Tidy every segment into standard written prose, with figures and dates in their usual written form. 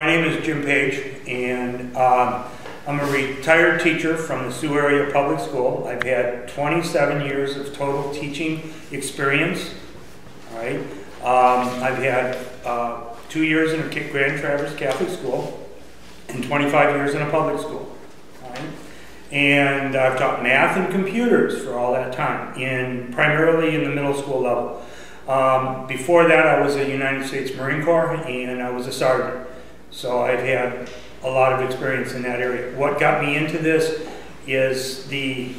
My name is Jim Page, and I'm a retired teacher from the Sioux Area Public School. I've had 27 years of total teaching experience. All right, I've had 2 years in a Grand Traverse Catholic School and 25 years in a public school. All right? And I've taught math and computers for all that time, primarily in the middle school level. Before that, I was a United States Marine Corps, and I was a sergeant. So I've had a lot of experience in that area. What got me into this is the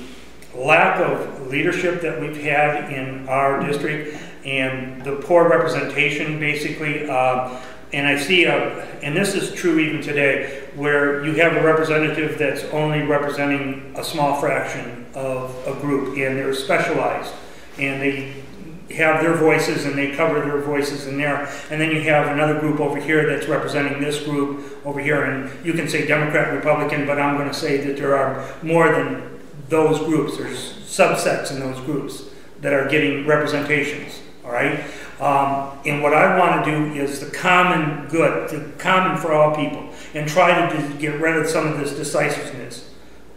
lack of leadership that we've had in our district and the poor representation, basically. And I see, and this is true even today, where you have a representative that's only representing a small fraction of a group, and they're specialized, and they have their voices and they cover their voices in there, and then you have another group over here that's representing this group over here, and you can say Democrat, Republican, but I'm going to say that there are more than those groups. There's subsets in those groups that are getting representations, all right? And what I want to do is the common good, the common for all people, and try to get rid of some of this decisiveness,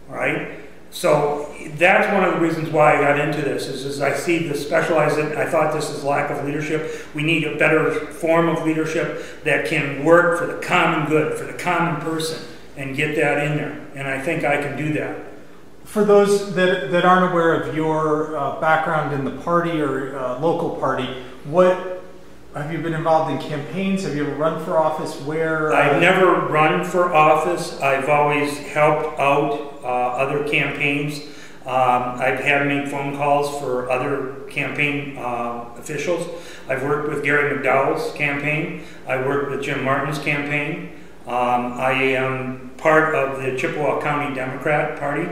all right? So that's one of the reasons why I got into this, is I see the specialized, I thought this is lack of leadership. We need a better form of leadership that can work for the common good, for the common person, and get that in there. And I think I can do that. For those that aren't aware of your background in the party or local party, have you been involved in campaigns? Have you ever run for office? I've never run for office. I've always helped out other campaigns. I've had to make phone calls for other campaign officials. I've worked with Gary McDowell's campaign. I worked with Jim Martin's campaign. I am part of the Chippewa County Democrat Party.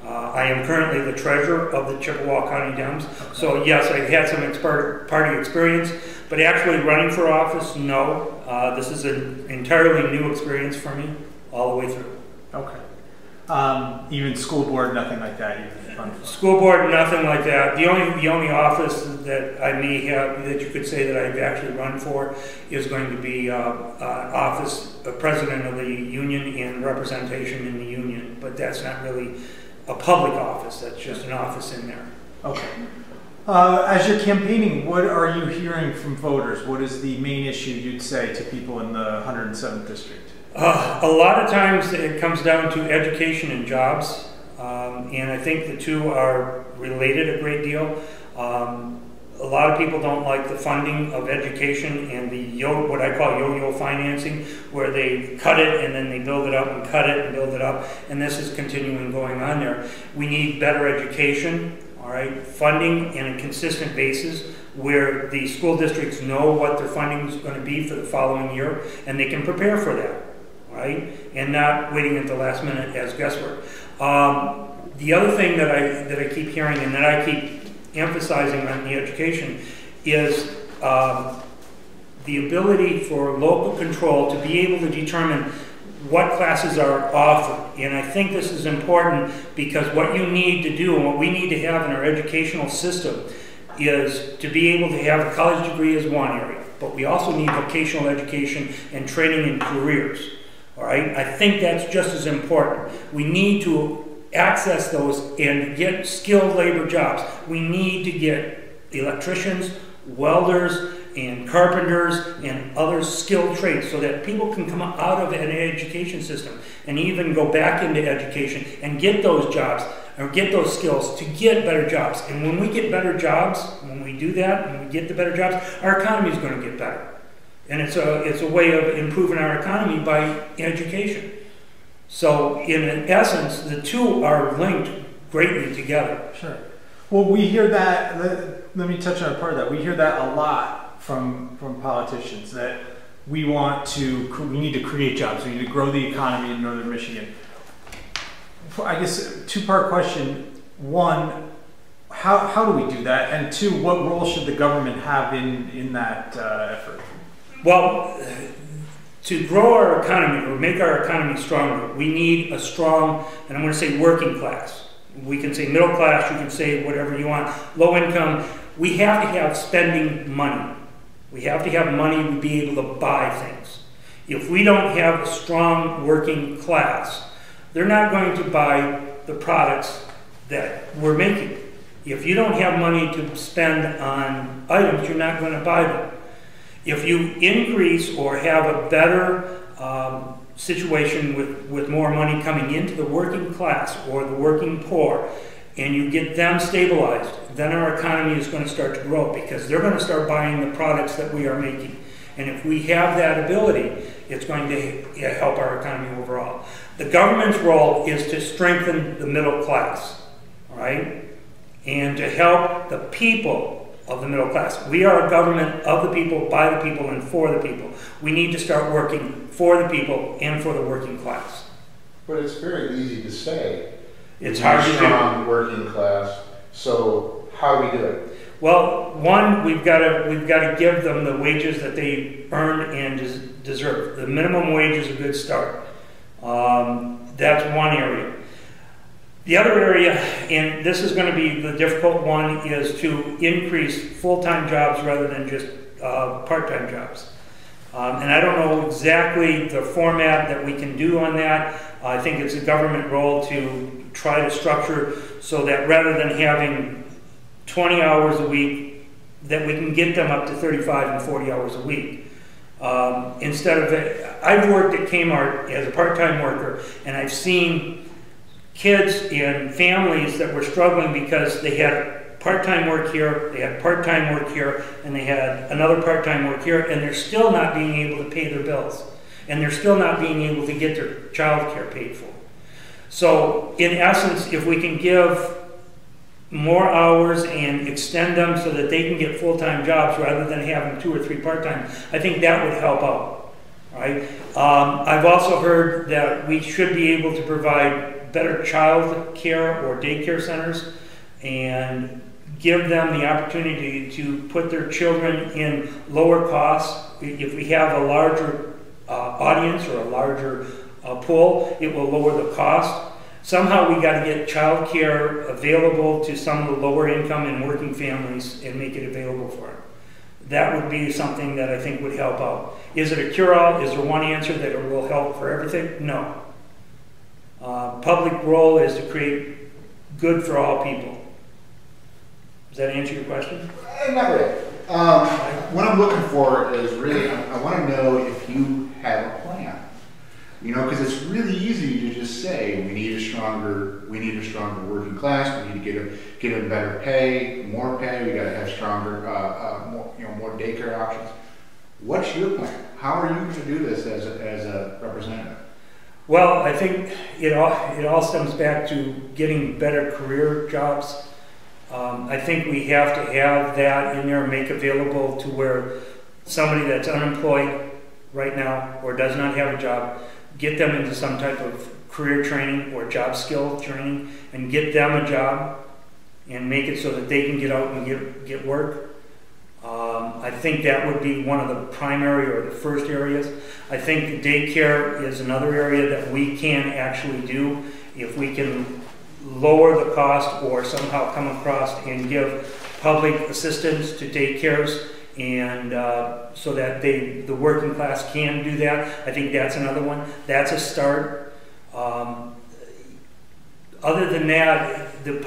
I am currently the treasurer of the Chippewa County Dems. Okay. So yes, I've had some party experience, but actually running for office, no. This is an entirely new experience for me all the way through. Okay. Even school board, nothing like that? School board, nothing like that. The only office that I may have, that you could say that I've actually run for, is going to be president of the union and representation in the union, but that's not really a public office. That's just an office in there. Okay. As you're campaigning, what are you hearing from voters? What is the main issue you'd say to people in the 107th district? A lot of times it comes down to education and jobs, and I think the two are related a great deal. A lot of people don't like the funding of education and the what I call yo-yo financing, where they cut it and then they build it up and cut it and build it up, and this is continuing going on there. We need better education, all right, funding on a consistent basis where the school districts know what their funding is going to be for the following year, and they can prepare for that, right, and not waiting at the last minute as guesswork. The other thing that I keep hearing and that I keep emphasizing on the education is the ability for local control to be able to determine what classes are offered. And I think this is important because what you need to do and what we need to have in our educational system is to be able to have a college degree is one area, but we also need vocational education and training in careers. All right, I think that's just as important. We need to access those and get skilled labor jobs. We need to get electricians, welders, and carpenters and other skilled trades so that people can come out of an education system and even go back into education and get those jobs or get those skills to get better jobs. And when we get better jobs, when we do that, when we get the better jobs, our economy is going to get better. And it's a way of improving our economy by education. So in essence, the two are linked greatly together. Sure. Well, we hear that, let me touch on a part of that. We hear that a lot from politicians, that we need to create jobs. We need to grow the economy in Northern Michigan. I guess two-part question. One, how do we do that? And two, what role should the government have in that effort? Well, to grow our economy or make our economy stronger, we need a strong, and I'm going to say working class. We can say middle class, you can say whatever you want, low income. We have to have spending money. We have to have money to be able to buy things. If we don't have a strong working class, they're not going to buy the products that we're making. If you don't have money to spend on items, you're not going to buy them. If you increase or have a better situation with more money coming into the working class or the working poor, and you get them stabilized, then our economy is going to start to grow because they're going to start buying the products that we are making. And if we have that ability, it's going to help our economy overall. The government's role is to strengthen the middle class, right? And to help the people of the middle class. We are a government of the people, by the people, and for the people. We need to start working for the people and for the working class. But it's very easy to say. It's hard to do. Strong working class. So how do we do it? Well, one, we've got to give them the wages that they earn and deserve. The minimum wage is a good start. That's one area. The other area, and this is going to be the difficult one, is to increase full-time jobs rather than just part-time jobs. And I don't know exactly the format that we can do on that. I think it's a government role to try to structure so that rather than having 20 hours a week, that we can get them up to 35 and 40 hours a week. Instead of, I've worked at Kmart as a part-time worker, and I've seen kids and families that were struggling because they had part-time work here, they had part-time work here, and they had another part-time work here, and they're still not being able to pay their bills. And they're still not being able to get their child care paid for. So, in essence, if we can give more hours and extend them so that they can get full-time jobs rather than having 2 or 3 part-time, I think that would help out, right? I've also heard that we should be able to provide better child care or daycare centers and give them the opportunity to put their children in lower costs. If we have a larger audience or a larger pool, it will lower the cost. Somehow we got to get child care available to some of the lower income and working families and make it available for them. That would be something that I think would help out. Is it a cure-all? Is there one answer that it will help for everything? No. Public role is to create good for all people. Does that answer your question? Not really. What I'm looking for is really, I want to know if you have a plan. You know, because it's really easy to just say we need a stronger working class. We need to get them better pay, more pay. We got to have stronger, more daycare options. What's your plan? How are you going to do this as a representative? Well, I think it all stems back to getting better career jobs. I think we have to have that in there, make available to where somebody that's unemployed right now or does not have a job, get them into some type of career training or job skill training and get them a job and make it so that they can get out and get work. I think that would be one of the primary or the first areas. I think the daycare is another area that we can actually do if we can lower the cost or somehow come across and give public assistance to daycares and so that the working class can do that. I think that's another one. That's a start. Other than that, the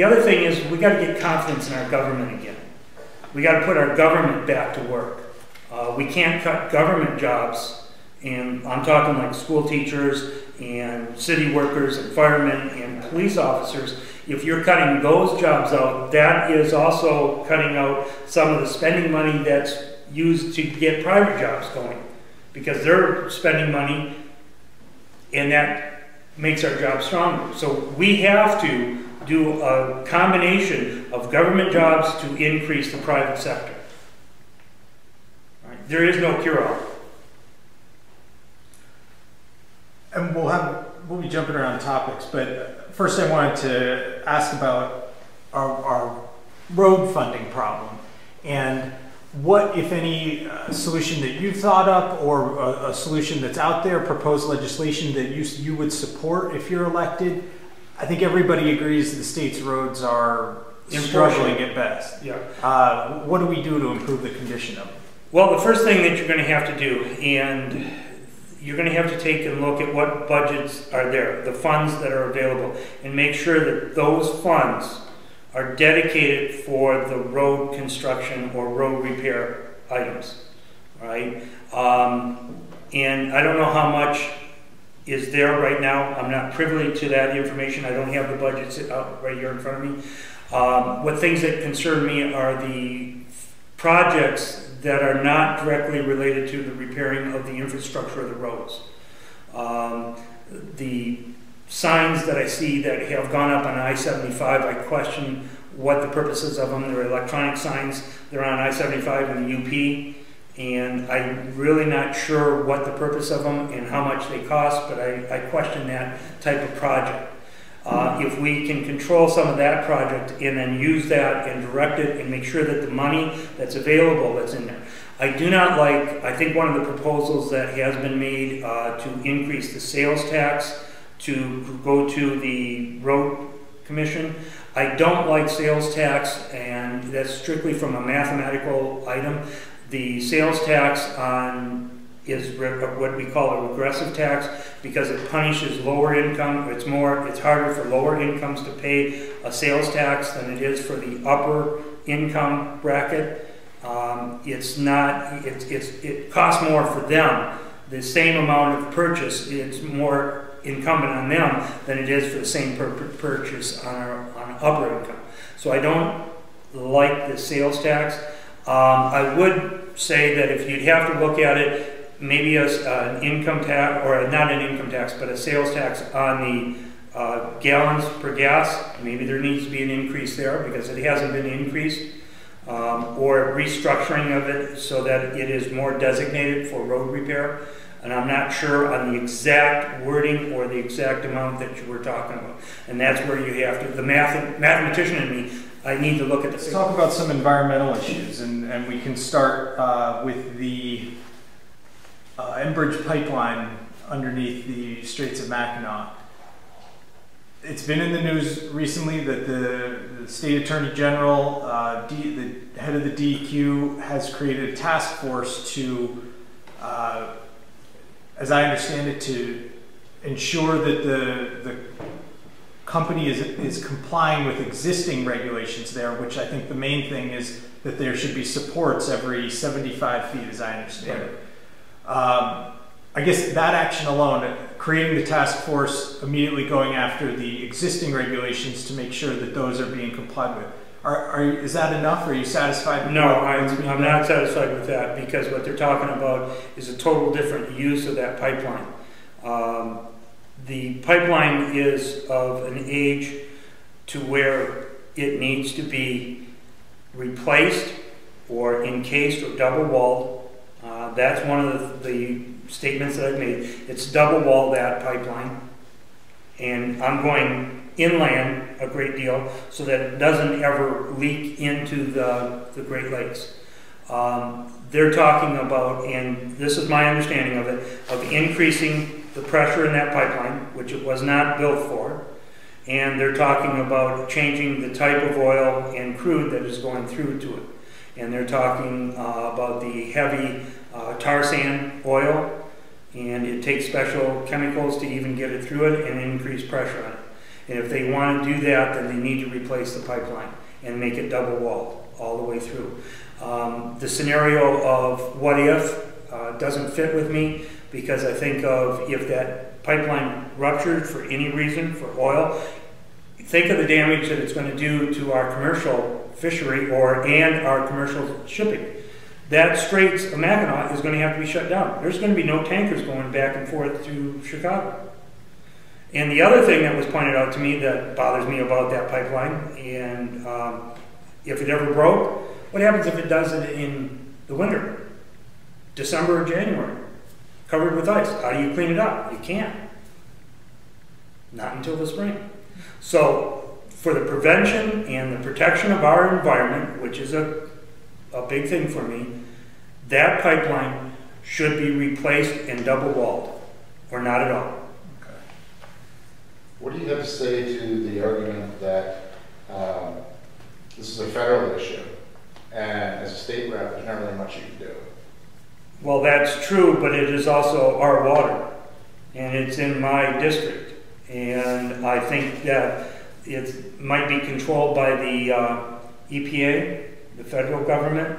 other thing is we got to get confidence in our government again. We got to put our government back to work. We can't cut government jobs, and I'm talking like school teachers and city workers and firemen and police officers. If you're cutting those jobs out, that is also cutting out some of the spending money that's used to get private jobs going, because they're spending money and that makes our job stronger. So we have to do a combination of government jobs to increase the private sector. Right? There is no cure-all. And we'll be jumping around topics, but first I wanted to ask about our road funding problem and what, if any, solution that you've thought up or a solution that's out there, proposed legislation that you would support if you're elected. I think everybody agrees that the state's roads are struggling at best. Yeah. What do we do to improve the condition of them? Well, the first thing that you're going to have to do, and you're going to have to take a look at what budgets are there, the funds that are available, and make sure that those funds are dedicated for the road construction or road repair items, right? And I don't know how much is there right now. I'm not privy to that information. I don't have the budgets out right here in front of me. What things that concern me are the projects that are not directly related to the repairing of the infrastructure of the roads. The signs that I see that have gone up on I-75, I question what the purposes of them. They're electronic signs. They're on I-75 and the UP. And I'm really not sure what the purpose of them and how much they cost, but I question that type of project. If we can control some of that project and then use that and direct it and make sure that the money that's available that's in there. I do not like, I think one of the proposals that has been made to increase the sales tax to go to the road commission. I don't like sales tax, and that's strictly from a mathematical item. The sales tax is what we call a regressive tax because it punishes lower income. It's harder for lower incomes to pay a sales tax than it is for the upper income bracket. It costs more for them. The same amount of purchase, it's more incumbent on them than it is for the same purchase on upper income. So I don't like the sales tax. I would say that if you'd have to look at it, maybe as an income tax, or not an income tax, but a sales tax on the gallons per gas, maybe there needs to be an increase there because it hasn't been increased, or restructuring of it so that it is more designated for road repair. And I'm not sure on the exact wording or the exact amount that you were talking about. And that's where you have to, the mathematician in me, I need to look at the Let's talk about some environmental issues, and we can start with the Enbridge pipeline underneath the Straits of Mackinac. It's been in the news recently that the State Attorney General, the head of the DEQ, has created a task force to, as I understand it, to ensure that the company is complying with existing regulations there, which I think the main thing is that there should be supports every 75 feet, as I understand it. I guess that action alone, creating the task force, immediately going after the existing regulations to make sure that those are being complied with. Is that enough? Are you satisfied with No, I'm not satisfied with that, because what they're talking about is a total different use of that pipeline. The pipeline is of an age to where it needs to be replaced or encased or double-walled. That's one of the statements that I've made. It's double-walled, that pipeline. And I'm going inland a great deal so that it doesn't ever leak into the Great Lakes. They're talking about, and this is my understanding of it, of increasing the pressure in that pipeline, which it was not built for, and they're talking about changing the type of oil and crude that is going through to it. And they're talking about the heavy tar sand oil, and it takes special chemicals to even get it through it and increase pressure on it. And if they want to do that, then they need to replace the pipeline and make it double walled all the way through. The scenario of what if doesn't fit with me, because I think of if that pipeline ruptured for any reason, for oil, think of the damage that it's going to do to our commercial fishery and our commercial shipping. That Straits of Mackinac is going to have to be shut down. There's going to be no tankers going back and forth to Chicago. And the other thing that was pointed out to me that bothers me about that pipeline, and if it ever broke, what happens if it does it in the winter, December or January, covered with ice? How do you clean it up? You can't. Not until the spring. So for the prevention and the protection of our environment, which is a big thing for me, that pipeline should be replaced and double walled, or not at all. Okay. What do you have to say to the argument that this is a federal issue And as a state rep, there's not really much you can do. Well, that's true, but it is also our water, and it's in my district. And I think that it might be controlled by the EPA, the federal government,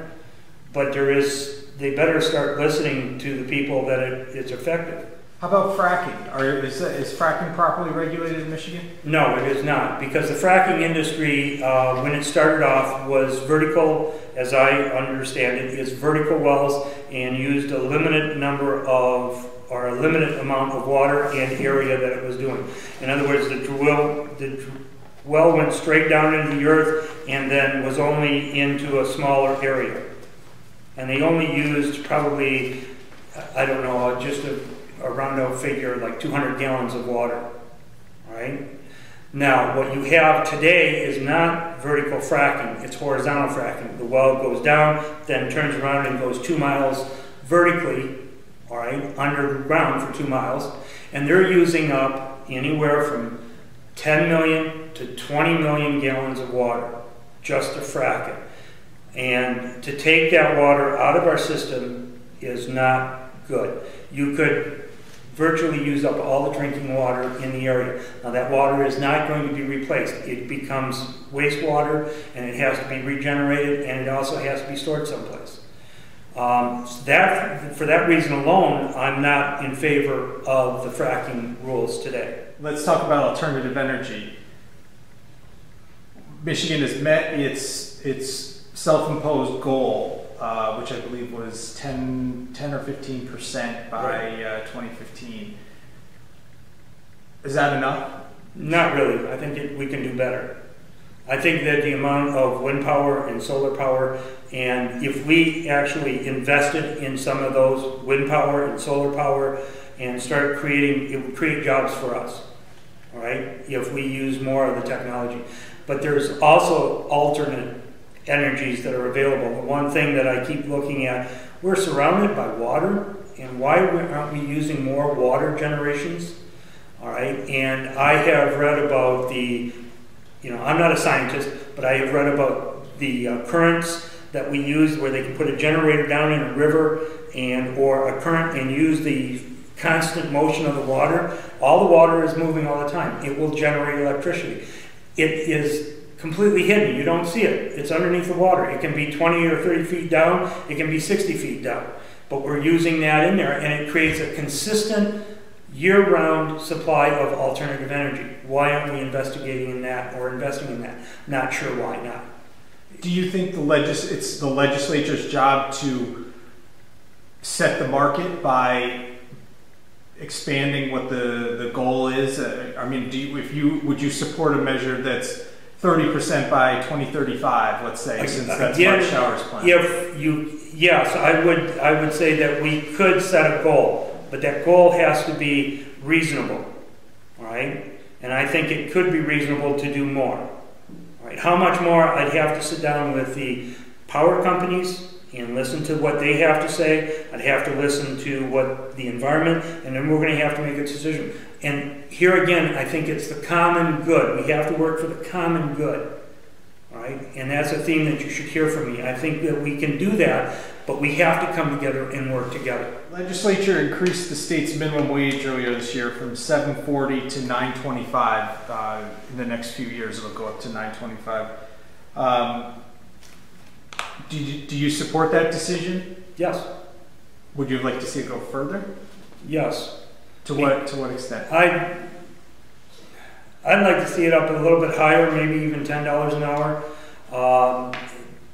but they better start listening to the people that it's effective. How about fracking? Is fracking properly regulated in Michigan? No, it is not, because the fracking industry, when it started off, was vertical, as I understand it, is vertical wells and used a limited number of, or a limited amount of water and area that it was doing. In other words, the well went straight down into the earth and then was only into a smaller area. And they only used probably, I don't know, just a roundabout figure, like 200 gallons of water, right? Now, what you have today is not vertical fracking, it's horizontal fracking. The well goes down, then turns around and goes 2 miles vertically, all right, underground for 2 miles, and they're using up anywhere from 10 million to 20 million gallons of water just to frack it. And to take that water out of our system is not good. You could virtually use up all the drinking water in the area. Now that water is not going to be replaced. It becomes wastewater and it has to be regenerated, and it also has to be stored someplace. For that reason alone, I'm not in favor of the fracking rules today. Let's talk about alternative energy. Michigan has met its self-imposed goal, which I believe was 10 or 15% by 2015. Is that enough? Not really. I think we can do better. I think that the amount of wind power and solar power, and if we actually invested in some of those wind power and solar power and start creating, it would create jobs for us, all right, if we use more of the technology. But there's also alternate energies that are available. The one thing that I keep looking at, we're surrounded by water, and why aren't we using more water generations? All right, and I have read about the, I'm not a scientist, but I have read about the currents that we use where they can put a generator down in a river or a current and use the constant motion of the water. All the water is moving all the time. It will generate electricity. It is completely hidden. You don't see it. It's underneath the water. It can be 20 or 30 feet down. It can be 60 feet down. But we're using that in there, and it creates a consistent year-round supply of alternative energy. Why aren't we investigating in that or investing in that? Not sure why not. Do you think it's the legislature's job to set the market by expanding what the goal is? I mean, would you support a measure that's 30% by 2035, let's say, since that's Mark Shower's plan? Yes, I would say that we could set a goal, but that goal has to be reasonable, all right? And I think it could be reasonable to do more. All right, how much more? I'd have to sit down with the power companies and listen to what they have to say. I'd have to listen to what the environment, and then we're going to have to make a decision. And here again, I think it's the common good. We have to work for the common good, all right? And that's a theme that you should hear from me. I think that we can do that, but we have to come together and work together. Legislature increased the state's minimum wage earlier this year from $7.40 to $9.25. In the next few years, it'll go up to $9.25. Do you support that decision? Yes. Would you like to see it go further? Yes. To what extent? I'd like to see it up a little bit higher, maybe even $10 an hour.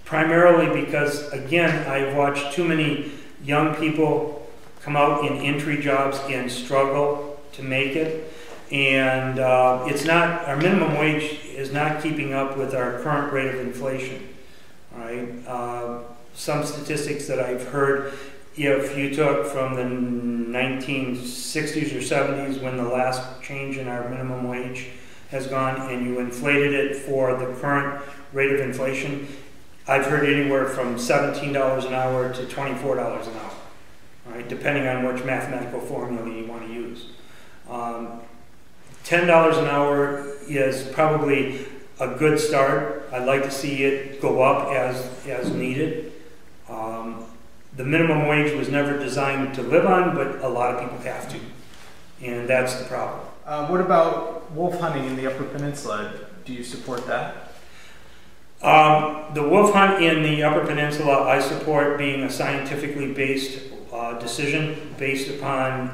Primarily because, again, I've watched too many young people come out in entry jobs and struggle to make it. And our minimum wage is not keeping up with our current rate of inflation. All right. Some statistics that I've heard, if you took from the 1960s or 70s when the last change in our minimum wage has gone and you inflated it for the current rate of inflation, I've heard anywhere from $17 an hour to $24 an hour, right, depending on which mathematical formula you want to use. $10 an hour is probably a good start. I'd like to see it go up as needed. The minimum wage was never designed to live on, but a lot of people have to, and that's the problem. What about wolf hunting in the Upper Peninsula? Do you support that? The wolf hunt in the Upper Peninsula, I support being a scientifically based decision based upon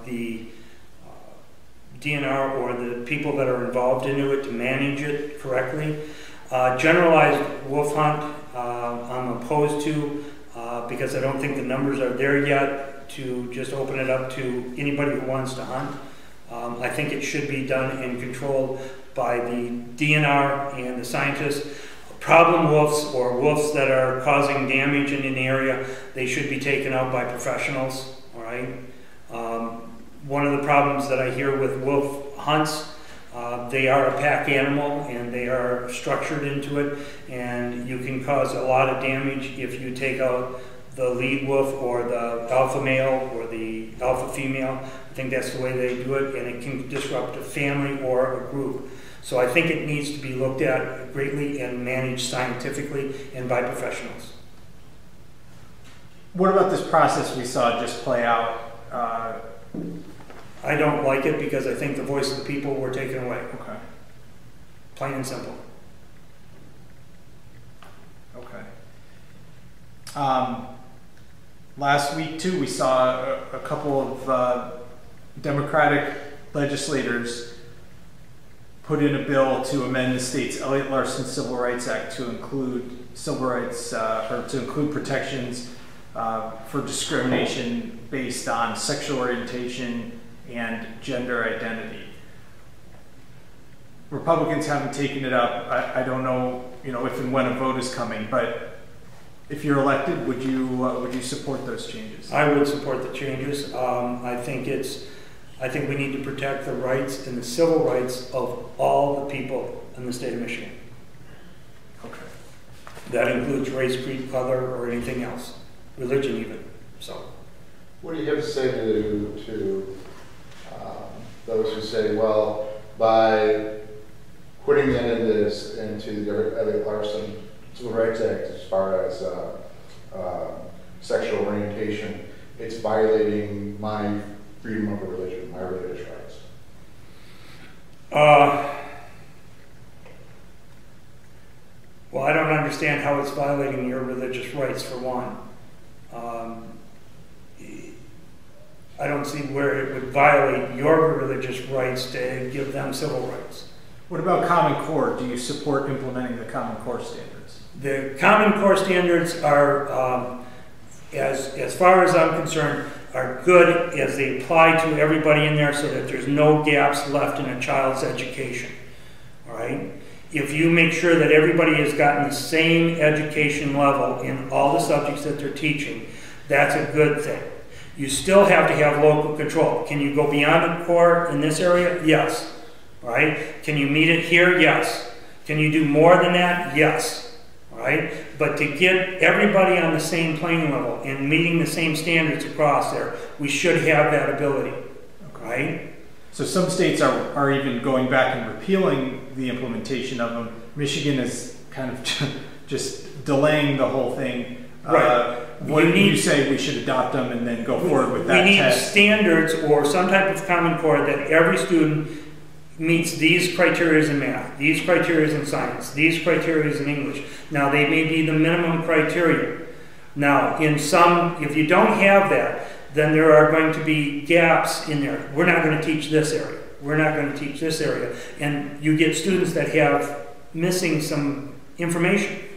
the DNR or the people that are involved into it to manage it correctly. Generalized wolf hunt, I'm opposed to because I don't think the numbers are there yet to just open it up to anybody who wants to hunt. I think it should be done and controlled by the DNR and the scientists. Problem wolves or wolves that are causing damage in an area, they should be taken out by professionals, all right? One of the problems that I hear with wolf hunts, they are a pack animal and they are structured into it, and you can cause a lot of damage if you take out the lead wolf or the alpha male or the alpha female. I think that's the way they do it, and it can disrupt a family or a group. So I think it needs to be looked at greatly and managed scientifically and by professionals. What about this process we saw just play out? I don't like it because I think the voice of the people were taken away. Okay. Plain and simple. Okay. Last week, too, we saw a couple of Democratic legislators put in a bill to amend the state's Elliott Larson Civil Rights Act to include civil rights or to include protections for discrimination based on sexual orientation and gender identity. Republicans haven't taken it up. I don't know, if and when a vote is coming, but if you're elected, would you support those changes? I would support the changes. I think we need to protect the rights and the civil rights of all the people in the state of Michigan. Okay. That includes race, creed, color, or anything else, religion even. So, what do you have to say to those who say, well, by putting that into the Elliott Larson Civil Rights Act as far as sexual orientation, it's violating my freedom of religion, my religious rights? Well, I don't understand how it's violating your religious rights, for one. I don't see where it would violate your religious rights to give them civil rights. What about Common Core? Do you support implementing the Common Core standards? The Common Core standards are, as far as I'm concerned, are good as they apply to everybody in there so that there's no gaps left in a child's education, all right? If you make sure that everybody has gotten the same education level in all the subjects that they're teaching, that's a good thing. You still have to have local control. Can you go beyond the core in this area? Yes. All right? Can you meet it here? Yes. Can you do more than that? Yes. All right? But to get everybody on the same playing level and meeting the same standards across there, we should have that ability. Right? So some states are even going back and repealing the implementation of them. Michigan is kind of just delaying the whole thing. Right. What do you say we should adopt them and then go forward with that test? We need test? Standards or some type of Common Core that every student meets these criteria in math, these criteria in science, these criteria in English. Now, they may be the minimum criteria. Now, in some, if you don't have that, then there are going to be gaps in there. We're not going to teach this area. We're not going to teach this area. And you get students that have missing some information.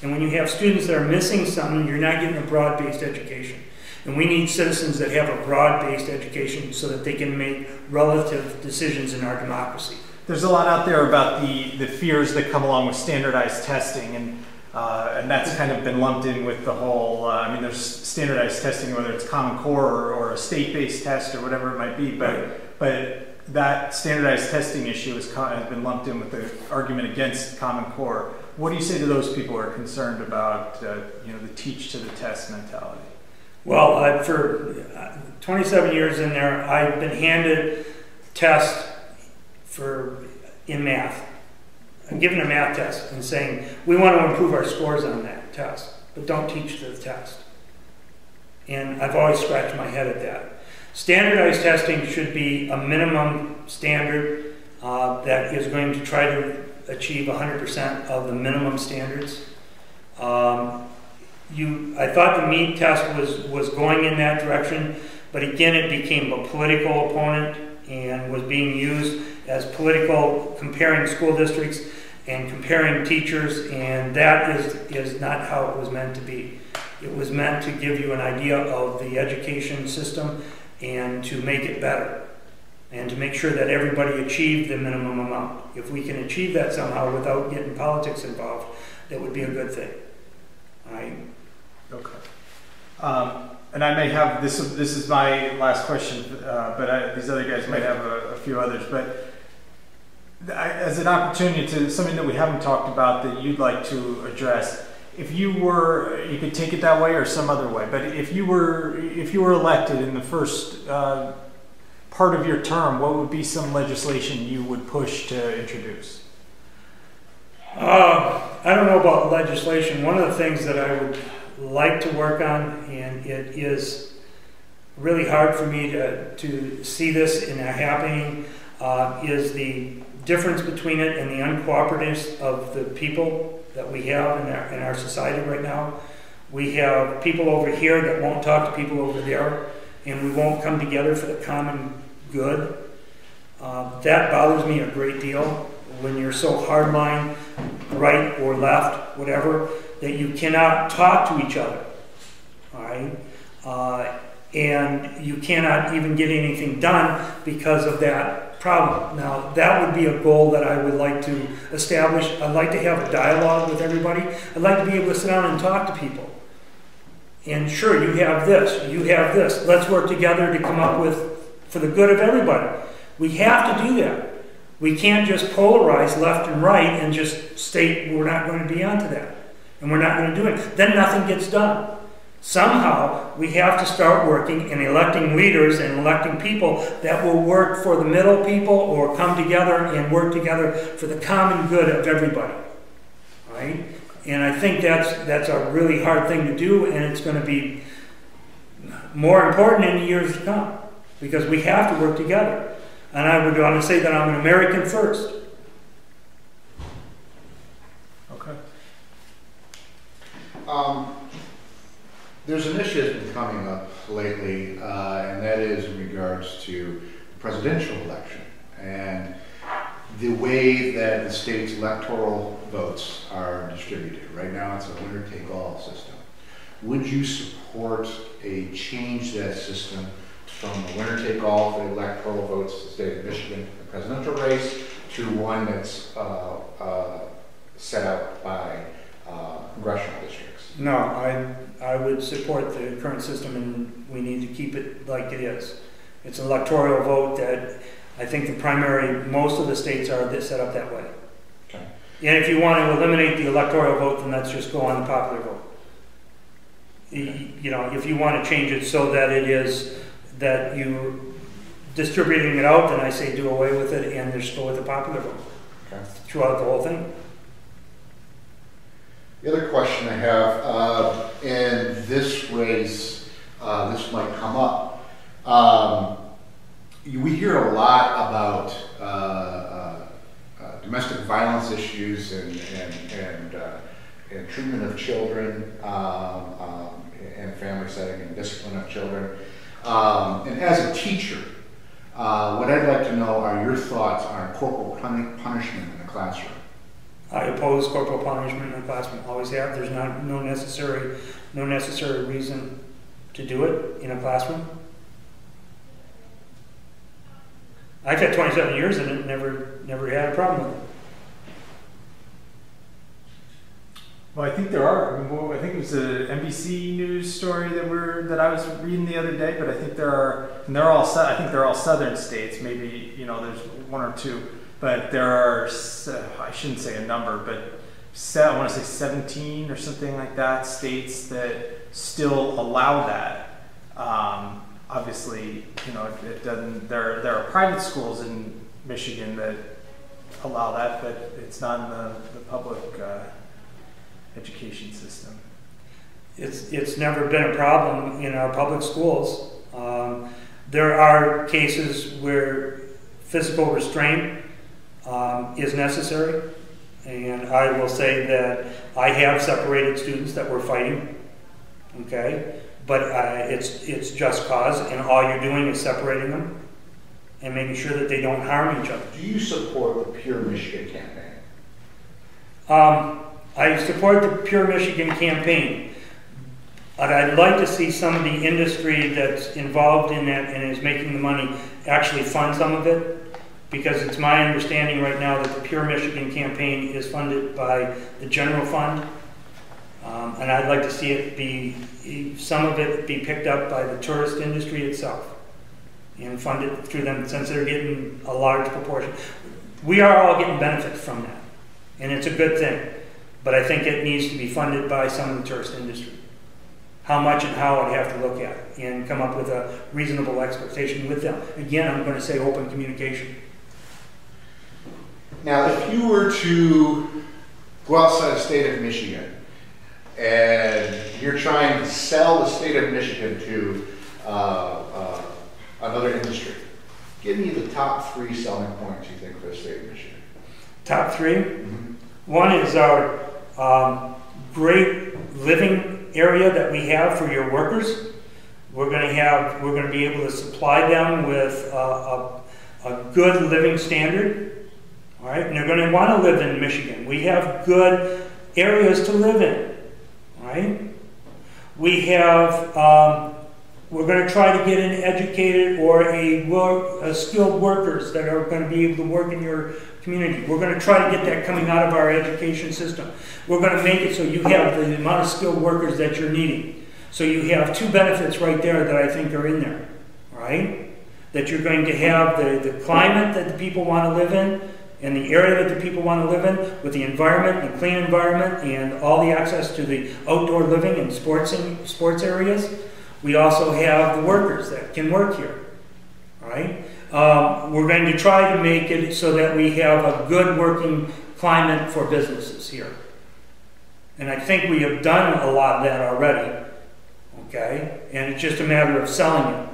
And when you have students that are missing something, you're not getting a broad-based education. And we need citizens that have a broad-based education so that they can make relative decisions in our democracy. There's a lot out there about the fears that come along with standardized testing, and that's kind of been lumped in with the whole, there's standardized testing, whether it's Common Core or a state-based test or whatever it might be, but that standardized testing issue has been lumped in with the argument against Common Core. What do you say to those people who are concerned about the teach to the test mentality? Well, for 27 years in there, I've been handed tests in math. giving a math test and saying, we want to improve our scores on that test, but don't teach the test. And I've always scratched my head at that. Standardized testing should be a minimum standard that is going to try to achieve 100% of the minimum standards. I thought the meat test was going in that direction, but again it became a political opponent and was being used as political, comparing school districts and comparing teachers, and that is not how it was meant to be. It was meant to give you an idea of the education system and to make it better and to make sure that everybody achieved the minimum amount. If we can achieve that somehow without getting politics involved, that would be a good thing. All right? Okay. And I may have, this is my last question, but these other guys might have a few others. But as an opportunity to something that we haven't talked about that you'd like to address, if you could take it that way or some other way, but if you were elected in the first part of your term, what would be some legislation you would push to introduce? I don't know about legislation. One of the things that I would like to work on, and it is really hard for me to see this in happening, is the difference between it and the uncooperativeness of the people that we have in our society right now. We have people over here that won't talk to people over there, and we won't come together for the common good. That bothers me a great deal when you're so hardline, right or left, whatever, that you cannot talk to each other, all right? And you cannot even get anything done because of that problem. Now, that would be a goal that I would like to establish. I'd like to have a dialogue with everybody. I'd like to be able to sit down and talk to people. And sure, you have this, you have this. Let's work together to come up with, for the good of everybody. We have to do that. We can't just polarize left and right and just state we're not going to be onto that. And we're not going to do it. Then nothing gets done. Somehow, we have to start working and electing leaders and electing people that will work for the middle people or come together and work together for the common good of everybody. Right? And I think that's a really hard thing to do, and it's going to be more important in the years to come because we have to work together. And I would want to say that I'm an American first. Okay. There's an issue that's been coming up lately, and that is in regards to the presidential election and the way that the state's electoral votes are distributed. Right now it's a winner-take-all system. Would you support a change to that system from a winner-take-all for the electoral votes in the state of Michigan, the presidential race, to one that's set out by congressional districts? No, I would support the current system, and we need to keep it like it is. It's an electoral vote that I think the primary, most of the states are set up that way. Okay. And if you want to eliminate the electoral vote, then let's just go on the popular vote. You know, if you want to change it so that it is that you're distributing it out, then I say do away with it and just go with the popular vote. Okay. Throughout the whole thing. The other question I have, in this race, this might come up. We hear a lot about domestic violence issues and treatment of children in a family setting and discipline of children. And as a teacher, what I'd like to know are your thoughts on corporal punishment in the classroom. I oppose corporal punishment in the classroom. Always have. There's no necessary reason to do it in a classroom. I've had 27 years in it, never had a problem with it. Well, I think there are. I think it was an NBC News story that I was reading the other day. But I think there are, and they're all. I think they're all southern states. Maybe there's one or two, but there are. I shouldn't say a number, but I want to say 17 or something like that states that still allow that. Obviously, it doesn't. There are private schools in Michigan that allow that, but it's not in the public education system. It's never been a problem in our public schools. There are cases where physical restraint is necessary, and I will say that I have separated students that were fighting, okay? But it's just cause, and all you're doing is separating them and making sure that they don't harm each other. Do you support the Pure Michigan campaign? I support the Pure Michigan campaign, but I'd like to see some of the industry that's involved in that and is making the money actually fund some of it, because it's my understanding right now that the Pure Michigan campaign is funded by the general fund, and I'd like to see it be, some of it be picked up by the tourist industry itself and funded through them, since they're getting a large proportion. We are all getting benefits from that, and it's a good thing, but I think it needs to be funded by some of the tourist industry. How much and how I'd have to look at and come up with a reasonable expectation with them. Again, I'm going to say open communication. Now, if you were to go outside the state of Michigan and you're trying to sell the state of Michigan to another industry, give me the top 3 selling points you think for the state of Michigan. Top 3? Mm-hmm. One is our great living area that we have for your workers. We're going to be able to supply them with a good living standard. All right, and they're going to want to live in Michigan. We have good areas to live in. All right, we have. We're going to try to get an educated or a skilled workers that are going to be able to work in your community. We're going to try to get that coming out of our education system. We're going to make it so you have the amount of skilled workers that you're needing. So you have 2 benefits right there that I think are in there, right? That you're going to have the climate that the people want to live in, and the area that the people want to live in, with the environment, the clean environment, and all the access to the outdoor living and sports areas. We also have the workers that can work here, all right? We're going to try to make it so that we have a good working climate for businesses here. And I think we have done a lot of that already, okay? And it's just a matter of selling it.